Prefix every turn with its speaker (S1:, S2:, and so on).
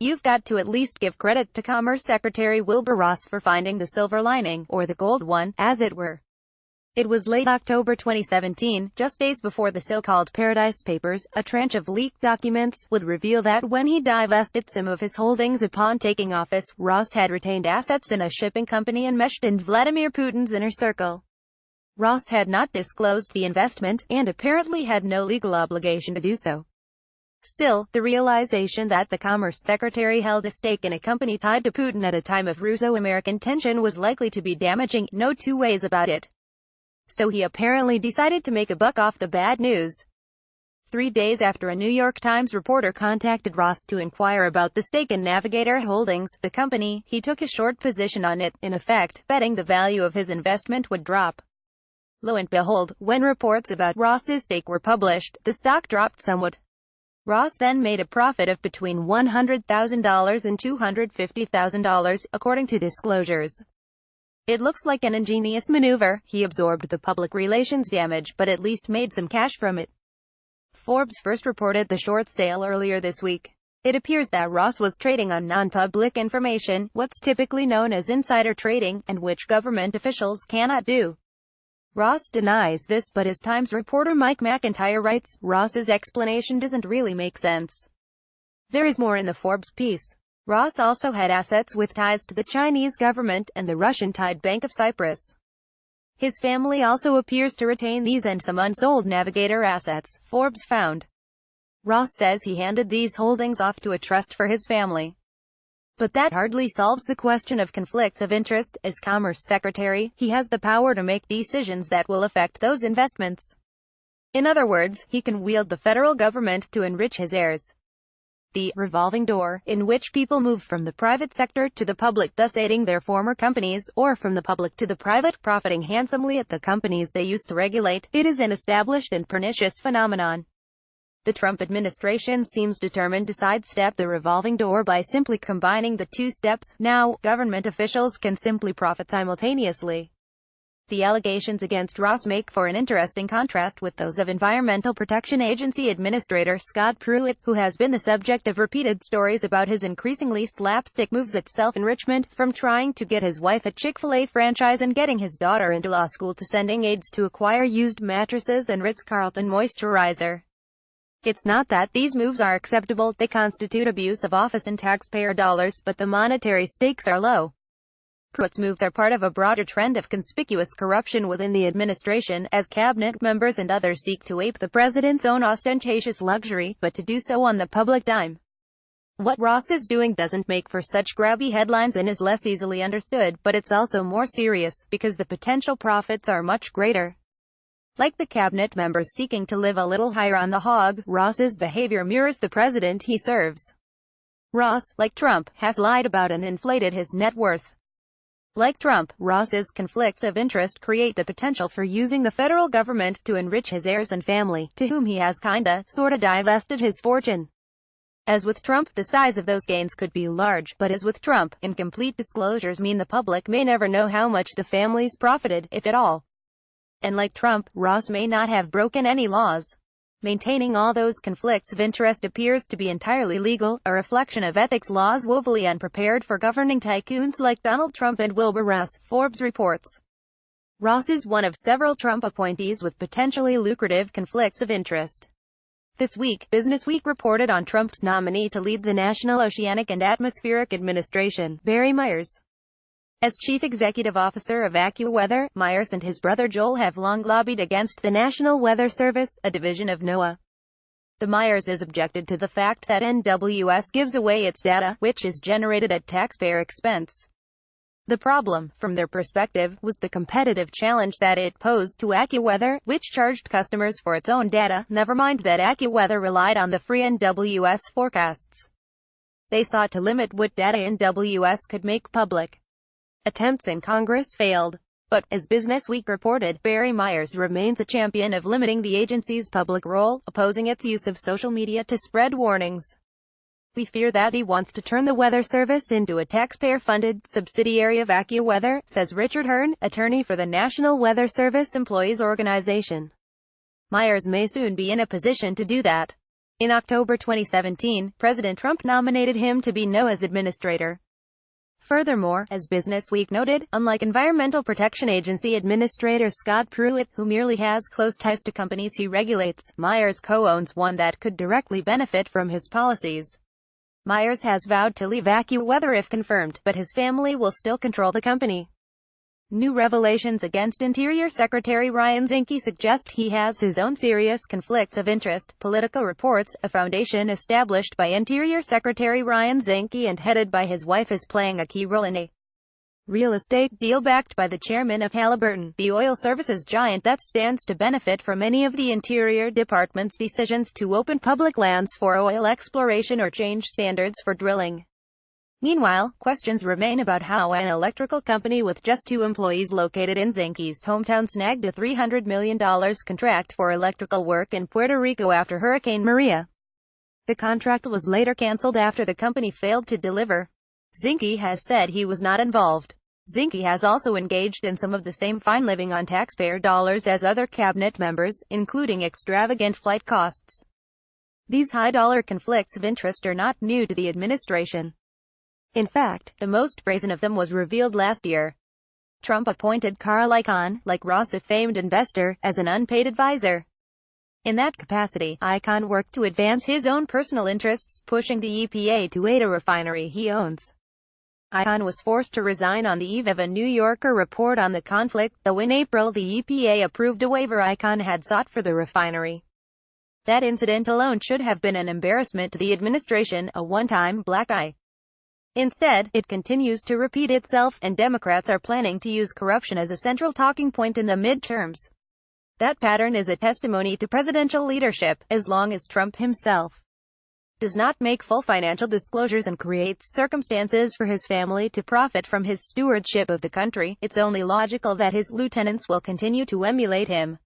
S1: You've got to at least give credit to Commerce Secretary Wilbur Ross for finding the silver lining, or the gold one, as it were. It was late October 2017, just days before the so-called Paradise Papers, a tranche of leaked documents, would reveal that when he divested some of his holdings upon taking office, Ross had retained assets in a shipping company enmeshed in Vladimir Putin's inner circle. Ross had not disclosed the investment, and apparently had no legal obligation to do so. Still, the realization that the Commerce Secretary held a stake in a company tied to Putin at a time of Russo-American tension was likely to be damaging, no two ways about it. So he apparently decided to make a buck off the bad news. 3 days after a New York Times reporter contacted Ross to inquire about the stake in Navigator Holdings, the company, he took a short position on it, in effect, betting the value of his investment would drop. Lo and behold, when reports about Ross's stake were published, the stock dropped somewhat. Ross then made a profit of between $100,000 and $250,000, according to disclosures. It looks like an ingenious maneuver. He absorbed the public relations damage, but at least made some cash from it. Forbes first reported the short sale earlier this week. It appears that Ross was trading on non-public information, what's typically known as insider trading, and which government officials cannot do. Ross denies this, but as Times reporter Mike McIntyre writes, Ross's explanation doesn't really make sense. There is more in the Forbes piece. Ross also had assets with ties to the Chinese government and the Russian-tied Bank of Cyprus. His family also appears to retain these and some unsold Navigator assets, Forbes found. Ross says he handed these holdings off to a trust for his family. But that hardly solves the question of conflicts of interest. As Commerce Secretary, he has the power to make decisions that will affect those investments. In other words, he can wield the federal government to enrich his heirs. The revolving door, in which people move from the private sector to the public, thus aiding their former companies, or from the public to the private, profiting handsomely at the companies they used to regulate, it is an established and pernicious phenomenon. The Trump administration seems determined to sidestep the revolving door by simply combining the two steps. Now, government officials can simply profit simultaneously. The allegations against Ross make for an interesting contrast with those of Environmental Protection Agency Administrator Scott Pruitt, who has been the subject of repeated stories about his increasingly slapstick moves at self-enrichment, from trying to get his wife a Chick-fil-A franchise and getting his daughter into law school to sending aides to acquire used mattresses and Ritz-Carlton moisturizer. It's not that these moves are acceptable, they constitute abuse of office and taxpayer dollars, but the monetary stakes are low. Pruitt's moves are part of a broader trend of conspicuous corruption within the administration, as cabinet members and others seek to ape the president's own ostentatious luxury, but to do so on the public dime. What Ross is doing doesn't make for such grabby headlines and is less easily understood, but it's also more serious, because the potential profits are much greater. Like the cabinet members seeking to live a little higher on the hog, Ross's behavior mirrors the president he serves. Ross, like Trump, has lied about and inflated his net worth. Like Trump, Ross's conflicts of interest create the potential for using the federal government to enrich his heirs and family, to whom he has sorta divested his fortune. As with Trump, the size of those gains could be large, but as with Trump, incomplete disclosures mean the public may never know how much the families profited, if at all. And like Trump, Ross may not have broken any laws. Maintaining all those conflicts of interest appears to be entirely legal, a reflection of ethics laws woefully unprepared for governing tycoons like Donald Trump and Wilbur Ross, Forbes reports. Ross is one of several Trump appointees with potentially lucrative conflicts of interest. This week, Businessweek reported on Trump's nominee to lead the National Oceanic and Atmospheric Administration, Barry Myers. As chief executive officer of AccuWeather, Myers and his brother Joel have long lobbied against the National Weather Service, a division of NOAA. The Myers has objected to the fact that NWS gives away its data, which is generated at taxpayer expense. The problem, from their perspective, was the competitive challenge that it posed to AccuWeather, which charged customers for its own data, never mind that AccuWeather relied on the free NWS forecasts. They sought to limit what data NWS could make public. Attempts in Congress failed. But, as Businessweek reported, Barry Myers remains a champion of limiting the agency's public role, opposing its use of social media to spread warnings. We fear that he wants to turn the Weather Service into a taxpayer-funded subsidiary of AccuWeather, says Richard Hearn, attorney for the National Weather Service Employees Organization. Myers may soon be in a position to do that. In October 2017, President Trump nominated him to be NOAA's administrator. Furthermore, as Businessweek noted, unlike Environmental Protection Agency Administrator Scott Pruitt, who merely has close ties to companies he regulates, Myers co-owns one that could directly benefit from his policies. Myers has vowed to leave AccuWeather if confirmed, but his family will still control the company. New revelations against Interior Secretary Ryan Zinke suggest he has his own serious conflicts of interest. Politico reports, a foundation established by Interior Secretary Ryan Zinke and headed by his wife is playing a key role in a real estate deal backed by the chairman of Halliburton, the oil services giant that stands to benefit from any of the Interior Department's decisions to open public lands for oil exploration or change standards for drilling. Meanwhile, questions remain about how an electrical company with just 2 employees located in Zinke's hometown snagged a $300 million contract for electrical work in Puerto Rico after Hurricane Maria. The contract was later canceled after the company failed to deliver. Zinke has said he was not involved. Zinke has also engaged in some of the same fine living on taxpayer dollars as other cabinet members, including extravagant flight costs. These high-dollar conflicts of interest are not new to the administration. In fact, the most brazen of them was revealed last year. Trump appointed Carl Icahn, like Ross a famed investor, as an unpaid advisor. In that capacity, Icahn worked to advance his own personal interests, pushing the EPA to aid a refinery he owns. Icahn was forced to resign on the eve of a New Yorker report on the conflict, though in April the EPA approved a waiver Icahn had sought for the refinery. That incident alone should have been an embarrassment to the administration, a one-time black eye. Instead, it continues to repeat itself, and Democrats are planning to use corruption as a central talking point in the midterms. That pattern is a testimony to presidential leadership, as long as Trump himself does not make full financial disclosures and creates circumstances for his family to profit from his stewardship of the country. It's only logical that his lieutenants will continue to emulate him.